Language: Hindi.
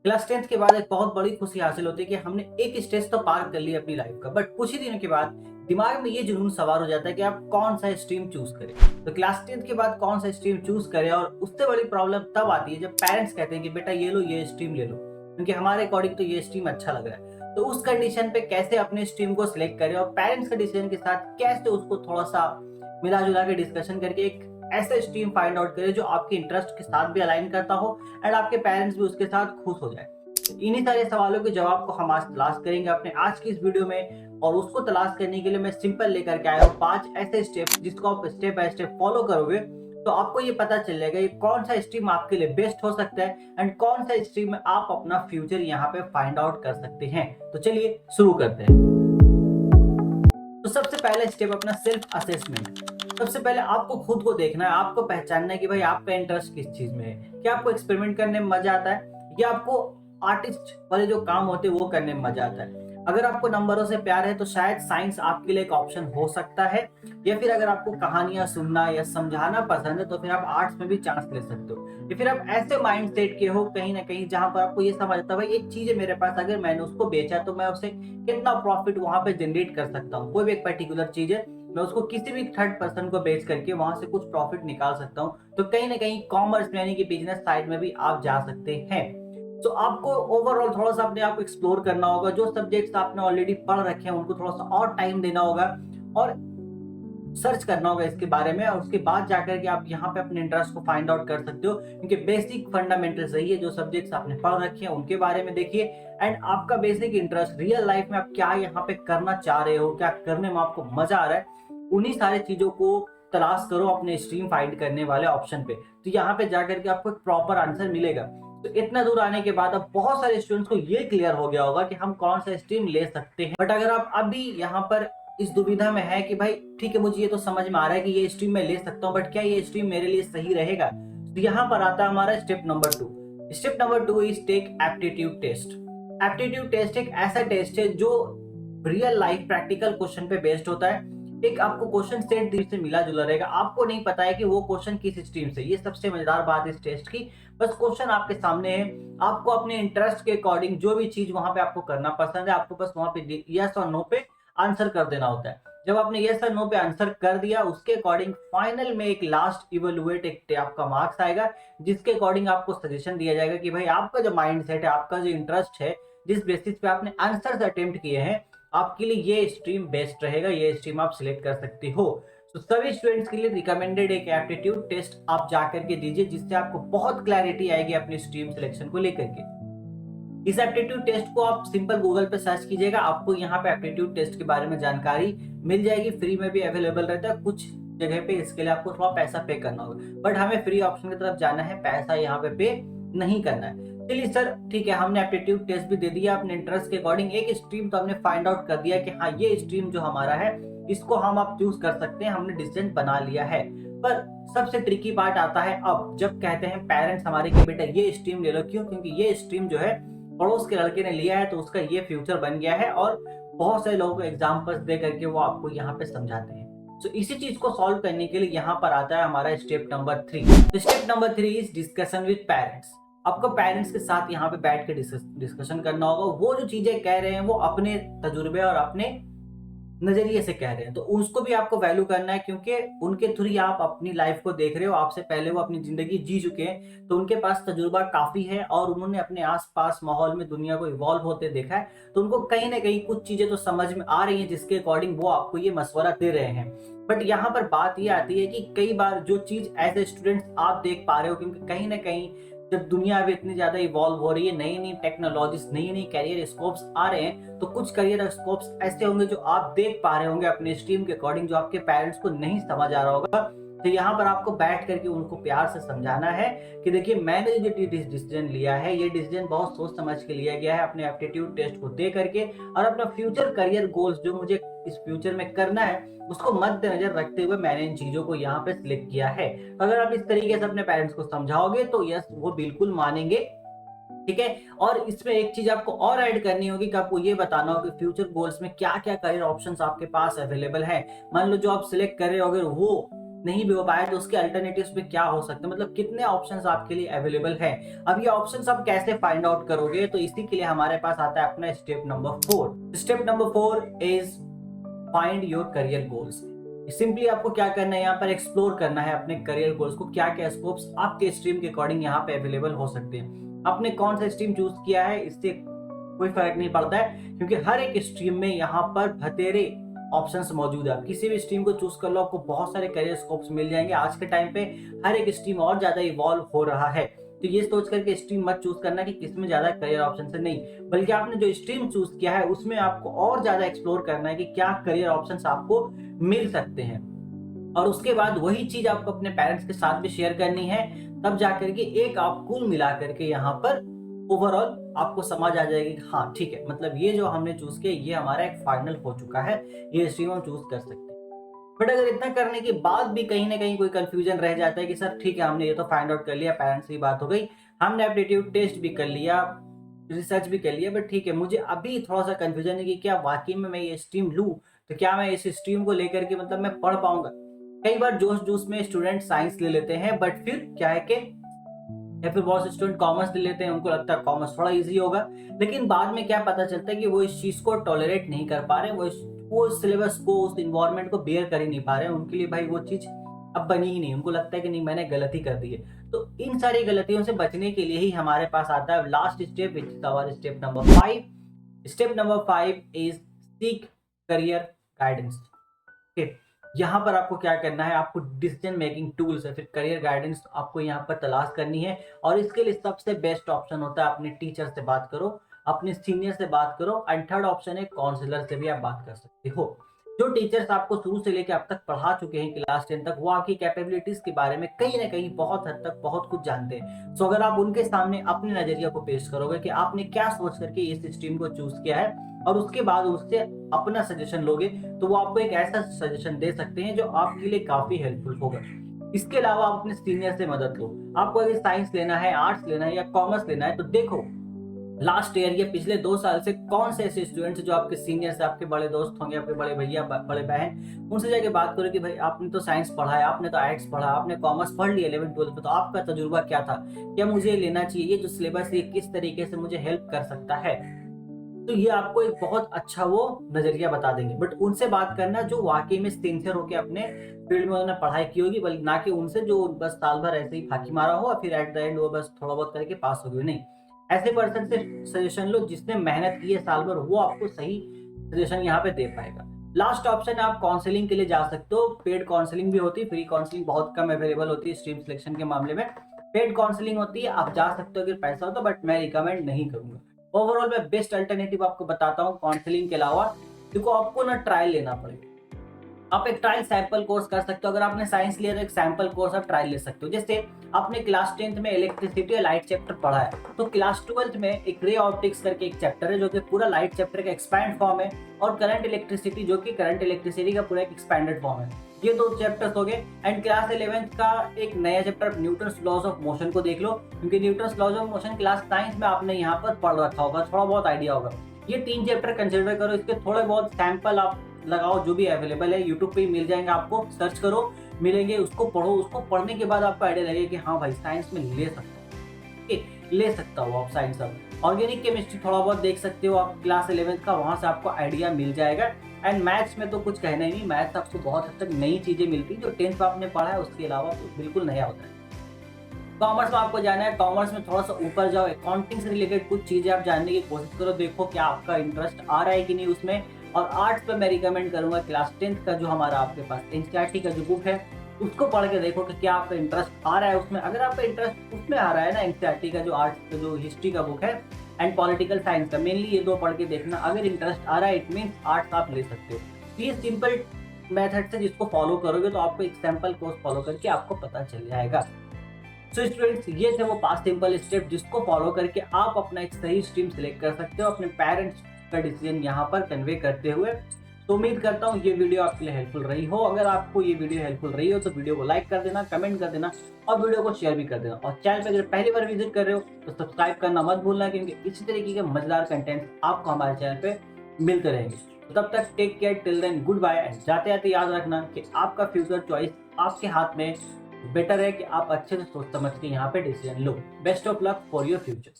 क्लास 10th के बाद एक बहुत बड़ी खुशी हासिल होती है कि हमने एक स्टेज तो पार कर लिया अपनी लाइफ का, बट कुछ ही दिनों के बाद दिमाग में ये जुनून सवार हो जाता है कि आप कौन सा स्ट्रीम चूज करें। तो क्लास 10th के बाद कौन सा स्ट्रीम चूज करें, और उससे बड़ी प्रॉब्लम तब आती है जब पेरेंट्स कहते हैं कि बेटा ये लो, ये स्ट्रीम ले लो, क्योंकि हमारे अकॉर्डिंग तो ये स्ट्रीम अच्छा लग रहा है। तो उस कंडीशन पे कैसे अपने स्ट्रीम को सिलेक्ट करें और पेरेंट्स के डिसीजन के साथ कैसे उसको थोड़ा सा मिला जुला के डिस्कशन करके एक ऐसा स्ट्रीम फाइंड आउट करें जो आपके इंटरेस्ट के साथ भी अलाइन करता हो एंड आपके पेरेंट्स भी उसके साथ खुश हो जाए। इन्हीं सारे सवालों के जवाब को हम आज तलाश करेंगे अपने आज की इस वीडियो में, और उसको तलाश करने के लिए मैं सिंपल लेकर के आया हूँ 5 ऐसे स्टेप जिसको आप स्टेप बाय स्टेप फॉलो करोगे तो आपको ये पता चल जाएगा ये कौन सा स्ट्रीम आपके लिए बेस्ट हो सकता है एंड कौन सा स्ट्रीम में आप अपना फ्यूचर यहाँ पे फाइंड आउट कर सकते हैं। तो चलिए शुरू करते हैं। तो सबसे पहला स्टेप अपना सेल्फ असेसमेंट। सबसे पहले आपको खुद को देखना है, आपको पहचानना है कि भाई आपका इंटरेस्ट किस चीज में है। क्या आपको एक्सपेरिमेंट करने में मजा आता है या आपको आर्टिस्ट वाले जो काम होते हैं वो करने में मजा आता है। अगर आपको नंबरों से प्यार है तो शायद साइंस आपके लिए एक ऑप्शन हो सकता है, या फिर अगर आपको कहानियां सुनना या समझाना पसंद है तो फिर आप आर्ट्स में भी चांस ले सकते हो। या फिर आप ऐसे माइंड सेट के हो कहीं ना कहीं जहां पर आपको ये समझ आता है भाई एक चीज है मेरे पास, अगर मैंने उसको बेचा तो मैं उसे कितना प्रॉफिट वहां पे जनरेट कर सकता हूँ। कोई भी एक पर्टिकुलर चीज है, मैं उसको किसी भी थर्ड पर्सन को बेच करके वहां से कुछ प्रॉफिट निकाल सकता हूँ। तो कहीं ना कहीं कॉमर्स में यानी कि बिजनेस साइड में भी आप जा सकते हैं। तो आपको ओवरऑल थोड़ा सा अपने आप को एक्सप्लोर करना होगा। जो सब्जेक्ट्स आपने ऑलरेडी पढ़ रखे हैं उनको थोड़ा सा और टाइम देना होगा और सर्च करना होगा इसके बारे में, और उसके बाद जाकर के आप यहाँ पे अपने इंटरेस्ट को फाइंड आउट कर सकते हो। क्योंकि बेसिक फंडामेंटल्स रही है, जो सब्जेक्ट्स आपने पढ़ रखे हैं उनके बारे में देखिए एंड आपका बेसिक इंटरेस्ट रियल लाइफ में आप क्या यहाँ पे करना चाह रहे हो, क्या करने में आपको मजा आ रहा है, उन्हीं सारी चीजों को तलाश करो अपने स्ट्रीम फाइंड करने वाले ऑप्शन पे। तो यहाँ पे जाकर के आपको एक प्रॉपर आंसर मिलेगा। तो इतना दूर आने के बाद अब बहुत सारे स्टूडेंट्स को ये क्लियर हो गया होगा कि हम कौन सा स्ट्रीम ले सकते हैं। बट अगर आप अभी यहाँ पर इस दुविधा में है कि भाई ठीक है मुझे ये तो समझ में आ रहा है कि ये स्ट्रीम मैं ले सकता हूँ, बट क्या ये स्ट्रीम मेरे लिए सही रहेगा, तो यहाँ पर आता है हमारा step number 2। Step number 2 is take aptitude test. Aptitude test एक ऐसा टेस्ट है जो रियल लाइफ प्रैक्टिकल क्वेश्चन पे बेस्ड होता है। एक आपको क्वेश्चन सेट से मिला जुला रहेगा, आपको नहीं पता है कि वो क्वेश्चन किस स्ट्रीम से। ये सबसे मजेदार बात इस टेस्ट की, बस क्वेश्चन आपके सामने है, आपको अपने इंटरेस्ट के अकॉर्डिंग जो भी चीज वहां पे आपको करना पसंद है आपको बस वहां पे यस और नो पे आंसर कर देना होता है। जब आपने यस और नो पे आंसर कर दिया उसके अकॉर्डिंग फाइनल में एक लास्ट इवेलुएट एक आपका मार्क्स आएगा, जिसके अकॉर्डिंग आपको सजेशन दिया जाएगा कि भाई आपका जो माइंड सेट है, आपका जो इंटरेस्ट है, जिस बेसिस पे आपने आंसर अटेम्प्ट किए हैं, आपके लिए ये स्ट्रीम बेस्ट रहेगा, ये स्ट्रीम आप सिलेक्ट कर सकते हो। तो सभी स्टूडेंट्स के लिए रिकमेंडेड एक एप्टीट्यूड टेस्ट आप जाकर के दीजिए, जिससे आपको बहुत क्लैरिटी आएगी अपनी स्ट्रीम सिलेक्शन को लेकर के। इस एप्टीट्यूड टेस्ट को आप सिंपल गूगल पे सर्च कीजिएगा, आपको यहाँ पे एप्टीट्यूड टेस्ट के बारे में जानकारी मिल जाएगी। फ्री में भी अवेलेबल रहता है, कुछ जगह पे इसके लिए आपको थोड़ा पैसा पे करना होगा, बट हमें फ्री ऑप्शन की तरफ जाना है, पैसा यहाँ पे नहीं करना है। चलिए सर ठीक है, हमने एप्टीट्यूड टेस्ट भी दे दिया, अपने इंटरेस्ट के अकॉर्डिंग एक स्ट्रीम तो हमने फाइंड आउट कर दिया कि हाँ ये स्ट्रीम जो हमारा है इसको हम आप चूज कर सकते हैं, हमने डिसीजन बना लिया है। पर सबसे ट्रिकी पार्ट आता है अब जब कहते हैं पेरेंट्स हमारे कि बेटा ये स्ट्रीम ले लो। क्यों? क्योंकि ये स्ट्रीम जो है पड़ोस के लड़के ने लिया है तो उसका ये फ्यूचर बन गया है, और बहुत सारे लोगों को एग्जाम्पल्स दे करके वो आपको यहाँ पे समझाते हैं। तो इसी चीज को सॉल्व करने के लिए यहाँ पर आता है हमारा स्टेप नंबर 3। तो step number 3 is discussion with parents. आपको पेरेंट्स के साथ यहाँ पे बैठ के डिस्कशन करना होगा। वो जो चीजें कह रहे हैं वो अपने तजुर्बे और अपने नजरिए से कह रहे हैं, तो उसको भी आपको वैल्यू करना है, क्योंकि उनके थ्रू आप अपनी लाइफ को देख रहे हो, आपसे पहले वो अपनी जिंदगी जी चुके हैं, तो उनके पास तजुर्बा काफी है और उन्होंने अपने आसपास माहौल में दुनिया को इवॉल्व होते देखा है। तो उनको कहीं ना कहीं कुछ चीजें तो समझ में आ रही हैं, जिसके अकॉर्डिंग वो आपको ये मशवरा दे रहे हैं। बट यहाँ पर बात ये आती है कि कई बार जो चीज एज ए स्टूडेंट्स आप देख पा रहे हो, क्योंकि कहीं ना कहीं जब दुनिया अभी इतनी ज्यादा इवॉल्व हो रही है, नई नई टेक्नोलॉजीज, नई नई करियर स्कोप्स आ रहे हैं, तो कुछ करियर स्कोप्स ऐसे होंगे जो आप देख पा रहे होंगे अपने स्ट्रीम के अकॉर्डिंग, जो आपके पेरेंट्स को नहीं समझ आ रहा होगा। तो यहाँ पर आपको बैठ करके उनको प्यार से समझाना है कि देखिए मैंने जो डिसीजन लिया है ये डिसीजन बहुत सोच समझ के लिया गया है, अपने एप्टीट्यूड टेस्ट को दे करके, और अपना फ्यूचर करियर गोल्स जो मुझे इस फ्यूचर में करना है उसको मद्देनजर रखते हुए मैंने इन चीजों को यहाँ पे सिलेक्ट किया है। अगर आप इस तरीके से अपने पेरेंट्स को समझाओगे तो यस वो बिल्कुल मानेंगे। ठीक है, और इसमें एक चीज आपको और ऐड करनी होगी कि आपको ये बताना होगा कि फ्यूचर गोल्स में क्या क्या करियर ऑप्शंस आपके पास अवेलेबल है। मान लो जो आप सिलेक्ट कर रहे हो अगर वो नहीं भी हो पाया तो उसके अल्टरनेटिव्स में क्या हो सकते हैं, मतलब कितने ऑप्शंस आपके लिए अवेलेबल है। अब ये ऑप्शंस आप कैसे फाइंड आउट करोगे, तो इसी के लिए हमारे पास आता है अपना step number 4। Step number 4 is find your career goals. Simply आपको क्या करना है, यहाँ पर एक्सप्लोर करना है अपने करियर गोल्स को, क्या क्या स्कोप्स आपके स्ट्रीम के अकॉर्डिंग यहाँ पे अवेलेबल हो सकते हैं। आपने कौन सा स्ट्रीम चूज किया है इससे कोई फर्क नहीं पड़ता है, क्योंकि हर एक स्ट्रीम में यहाँ पर बतेरे ऑप्शंस मौजूद है। आप किसी भी स्ट्रीम को चूज कर लो, आपको बहुत सारे करियर स्कोप्स मिल जाएंगे। आज के टाइम पे हर एक स्ट्रीम और ज्यादा इवॉल्व हो रहा है, तो ये सोच करके स्ट्रीम मत चूज करना कि किसमें ज्यादा करियर ऑप्शन है, नहीं, बल्कि आपने जो स्ट्रीम चूज किया है उसमें आपको और ज्यादा एक्सप्लोर करना है कि क्या करियर ऑप्शंस आपको मिल सकते हैं। और उसके बाद वही चीज आपको अपने पेरेंट्स के साथ भी शेयर करनी है, तब जाकर के एक आप कुल मिला करके यहाँ पर ओवरऑल आपको समझ आ जाएगी कि हाँ ठीक है, मतलब ये जो हमने चूज किया ये हमारा एक फाइनल हो चुका है, ये स्ट्रीम हम चूज कर सकते हैं। बट अगर इतना करने के बाद भी कहीं ना कहीं कोई कंफ्यूजन रह जाता है कि सर ठीक है, हमने ये तो फाइंड आउट कर लिया, पेरेंट्स की बात हो गई, हमने एप्टीट्यूड टेस्ट भी कर लिया, रिसर्च भी कर लिया, बट ठीक है मुझे अभी थोड़ा सा कंफ्यूजन है कि क्या वाकई में मैं ये स्ट्रीम लूँ, तो क्या मैं इस स्ट्रीम को लेकर के मतलब मैं पढ़ पाऊंगा। कई बार जोश जोश में स्टूडेंट साइंस ले लेते हैं, बट फिर क्या है कि या फिर बहुत से स्टूडेंट कॉमर्स ले लेते हैं, उनको लगता है कॉमर्स थोड़ा इजी होगा, लेकिन बाद में क्या पता चलता है कि वो इस चीज को टॉलरेट नहीं कर पा रहे, वो सिलेबस को, उस इन्वायरमेंट को बेयर कर ही नहीं पा रहे हैं, उनके लिए भाई वो चीज अब बनी ही नहीं, उनको लगता है कि नहीं मैंने गलती कर दी है। तो इन सारी गलतियों से बचने के लिए ही हमारे पास आता है last step, which is our step number 5। Step number 5 is seek career guidance. यहाँ पर आपको क्या करना है, आपको डिसीजन मेकिंग टूल्स है फिर करियर गाइडेंस आपको यहाँ पर तलाश करनी है, और इसके लिए सबसे बेस्ट ऑप्शन होता है अपने टीचर से बात करो, अपने सीनियर से बात करो, एंड थर्ड ऑप्शन है काउंसलर से भी आप बात कर सकते हो। जो टीचर्स आपको शुरू से लेकर अब तक पढ़ा चुके हैं क्लास 10 तक, वो आपकी कैपेबिलिटीज के बारे में कहीं ना कहीं बहुत हद तक बहुत कुछ जानते हैं। सो अगर आप उनके सामने अपने नजरिया को पेश करोगे कि आपने क्या सोच करके इस स्ट्रीम को चूज किया है, और उसके बाद उससे अपना सजेशन लोगे, तो वो आपको एक ऐसा सजेशन दे सकते हैं जो आपके लिए काफी हेल्पफुल होगा। इसके अलावा आप अपने सीनियर से मदद लो। आपको अगर साइंस लेना है, आर्ट्स लेना है या कॉमर्स लेना है, तो देखो लास्ट ईयर या पिछले 2 साल से कौन से ऐसे स्टूडेंट्स जो आपके सीनियर से, आपके बड़े दोस्त होंगे, आपके बड़े भैया बड़े बहन, उनसे जाके बात करो कि भाई आपने तो साइंस पढ़ा है, आपने तो आर्ट्स पढ़ा, आपने कॉमर्स पढ़ लिया 11th-12th में, तो आपका तजुर्बा क्या था, क्या मुझे लेना चाहिए, ये जो सिलेबस है किस तरीके से मुझे हेल्प कर सकता है। तो ये आपको एक बहुत अच्छा वो नजरिया बता देंगे। बट उनसे बात करना जो वाकई में सिंसियर होकर अपने फील्ड में उन्होंने पढ़ाई की होगी, बल्कि ना कि उनसे जो बस साल भर ऐसे ही फाकी मारा हो और फिर एट द एंड वो बस थोड़ा बहुत करके पास हो गए, नहीं। ऐसे पर्सन से सजेशन लो जिसने मेहनत की है साल भर, वो आपको सही सजेशन यहाँ पे दे पाएगा। लास्ट ऑप्शन आप काउंसलिंग के लिए जा सकते हो। पेड काउंसलिंग भी होती है, फ्री काउंसलिंग बहुत कम अवेलेबल होती है स्ट्रीम सिलेक्शन के मामले में। पेड काउंसलिंग होती है, आप जा सकते हो अगर पैसा हो तो, बट मैं रिकमेंड नहीं करूंगा। ओवरऑल मैं बेस्ट अल्टरनेटिव आपको बताता हूँ काउंसलिंग के अलावा। देखो आपको ना ट्रायल लेना पड़ेगा, आप एक ट्रायल सैंपल कोर्स कर सकते हो। अगर आपने साइंस लिया तो एक सैंपल कोर्स आप ट्रायल ले सकते हो। जैसे आपने क्लास 10th में इलेक्ट्रिसिटी या लाइट चैप्टर पढ़ा है, तो क्लास 12th में एक रे ऑप्टिक्स करके एक चैप्टर है जो कि पूरा लाइट चैप्टर का एक्सपैंड फॉर्म है, और करंट इलेक्ट्रिसिटी जो कि करंट इलेक्ट्रिसिटी का पूरा एक एक्सपैंडेड फॉर्म है। ये 2 चैप्टर्स हो गए। एंड क्लास 11th का एक नया chapter Newton's laws of motion को देख लो, क्योंकि Newton's laws of motion class 9th में आपने यहाँ पर पढ़ रखा होगा, थोड़ा बहुत आइडिया होगा। ये 3 चैप्टर कंसिडर करो, इसके थोड़े बहुत सैंपल आप लगाओ, जो भी अवेलेबल है यूट्यूब पे ही मिल जाएंगे, आपको सर्च करो मिलेंगे, उसको पढ़ो। उसको पढ़ने के बाद आपको आइडिया लगेगा कि हाँ भाई साइंस में ले सकता हूँ, ले सकता हो आप साइंस। अब ऑर्गेनिक केमिस्ट्री थोड़ा बहुत देख सकते हो आप क्लास 11th का, वहां से आपको आइडिया मिल जाएगा। एंड मैथ्स में तो कुछ कहना ही नहीं, मैथ्स आपको बहुत हद तक नई चीजें मिलती है, जो 10th में आपने पढ़ा है उसके अलावा तो बिल्कुल नया होता है। कॉमर्स में आपको जाना है, कॉमर्स में थोड़ा सा ऊपर जाओ, अकाउंटिंग से रिलेटेड कुछ चीजें आप जानने की कोशिश करो, देखो क्या आपका इंटरेस्ट आ रहा है कि नहीं उसमें। और आर्ट्स पे मैं रिकमेंड करूंगा क्लास 10th का जो हमारा आपके पास एनसीईआरटी का जो बुक है, उसको पढ़ के देखो कि क्या आपका इंटरेस्ट आ रहा है उसमें। अगर आपका इंटरेस्ट उसमें आ रहा है ना, एनसीईआरटी का जो आर्ट्स जो हिस्ट्री का बुक है एंड पॉलिटिकल साइंस का, मेनली ये 2 पढ़ के देखना। अगर इंटरेस्ट आ रहा है इट मीन्स आर्ट्स आप ले सकते हो। ये सिंपल मेथड से जिसको फॉलो करोगे तो आपको एक सैंपल कोर्स फॉलो करके आपको पता चल जाएगा। सो स्टूडेंट्स, ये थे वो 5 सिंपल स्टेप जिसको फॉलो करके आप अपना एक सही स्ट्रीम सिलेक्ट कर सकते हो, अपने पेरेंट्स का डिसीजन यहाँ पर कन्वे करते हुए। तो उम्मीद करता हूँ ये वीडियो आपके लिए हेल्पफुल रही हो। अगर आपको ये वीडियो हेल्पफुल रही हो तो वीडियो को लाइक कर देना, कमेंट कर देना और वीडियो को शेयर भी कर देना। और चैनल पे अगर पहली बार विजिट कर रहे हो तो सब्सक्राइब करना मत भूलना, क्योंकि इसी तरीके के मजेदार कंटेंट आपको हमारे चैनल पे मिलते रहेंगे। तो तब तक take care, till then goodbye. जाते जाते याद रखना कि आपका फ्यूचर चॉइस आपके हाथ में। बेटर है कि आप अच्छे से सोच समझ के यहाँ पे decision low. Best of luck for your future.